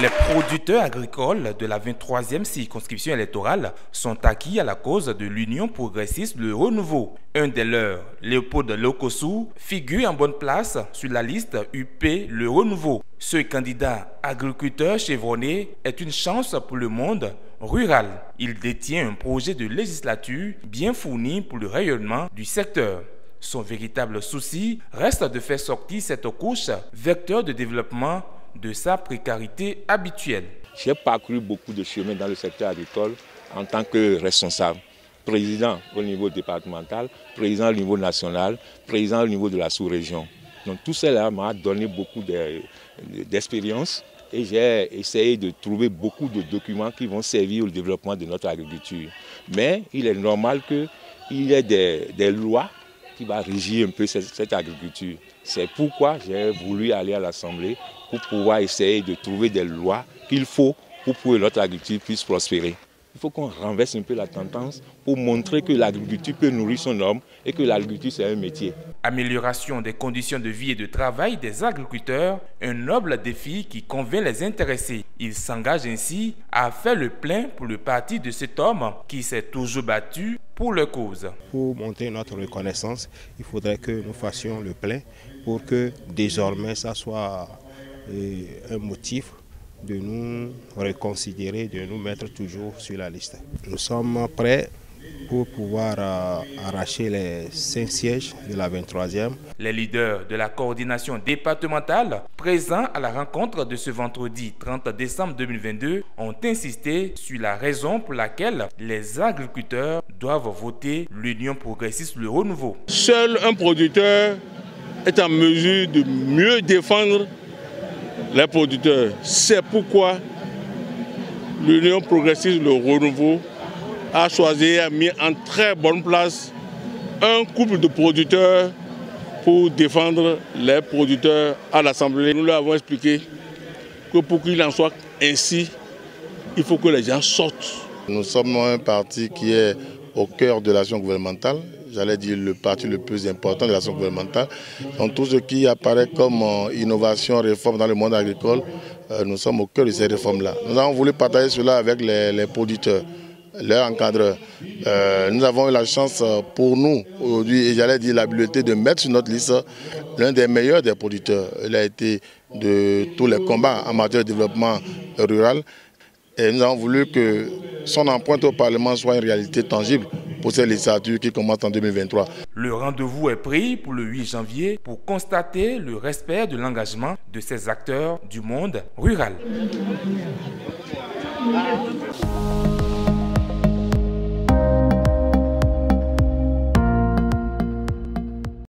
Les producteurs agricoles de la 23e circonscription électorale sont acquis à la cause de l'Union progressiste Le Renouveau. Un des leurs, Léopold Lokossou, figure en bonne place sur la liste UP Le Renouveau. Ce candidat agriculteur chevronné est une chance pour le monde rural. Il détient un projet de législature bien fourni pour le rayonnement du secteur. Son véritable souci reste de faire sortir cette couche vecteur de développement de sa précarité habituelle. J'ai parcouru beaucoup de chemin dans le secteur agricole en tant que responsable. Président au niveau départemental, président au niveau national, président au niveau de la sous-région. Donc tout cela m'a donné beaucoup d'expérience et j'ai essayé de trouver beaucoup de documents qui vont servir au développement de notre agriculture. Mais il est normal qu'il y ait des lois qui vont régir un peu cette agriculture. C'est pourquoi j'ai voulu aller à l'Assemblée pour pouvoir essayer de trouver des lois qu'il faut pour que notre agriculture puisse prospérer. Il faut qu'on renverse un peu la tendance pour montrer que l'agriculture peut nourrir son homme et que l'agriculture c'est un métier. Amélioration des conditions de vie et de travail des agriculteurs, un noble défi qui convainc les intéressés. Ils s'engagent ainsi à faire le plein pour le parti de cet homme qui s'est toujours battu pour leur cause. Pour montrer notre reconnaissance, il faudrait que nous fassions le plein pour que désormais ça soit un motif de nous reconsidérer, de nous mettre toujours sur la liste. Nous sommes prêts pour pouvoir arracher les 5 sièges de la 23e. Les leaders de la coordination départementale présents à la rencontre de ce vendredi 30 décembre 2022 ont insisté sur la raison pour laquelle les agriculteurs doivent voter l'Union progressiste Le Renouveau. Seul un producteur est en mesure de mieux défendre les producteurs. C'est pourquoi l'Union progressiste Le Renouveau a choisi et a mis en très bonne place un couple de producteurs pour défendre les producteurs à l'Assemblée. Nous leur avons expliqué que pour qu'il en soit ainsi, il faut que les gens sortent. Nous sommes un parti qui est au cœur de l'action gouvernementale. J'allais dire le parti le plus important de l'action gouvernementale. Donc tout ce qui apparaît comme innovation, réforme dans le monde agricole, nous sommes au cœur de ces réformes-là. Nous avons voulu partager cela avec les producteurs, leurs encadreurs. Nous avons eu la chance pour nous, aujourd'hui, et j'allais dire l'habileté de mettre sur notre liste l'un des meilleurs des producteurs. Il a été de tous les combats en matière de développement rural. Et nous avons voulu que son empreinte au Parlement soit une réalité tangible pour cette législature qui commence en 2023. Le rendez-vous est pris pour le 8 janvier pour constater le respect de l'engagement de ces acteurs du monde rural.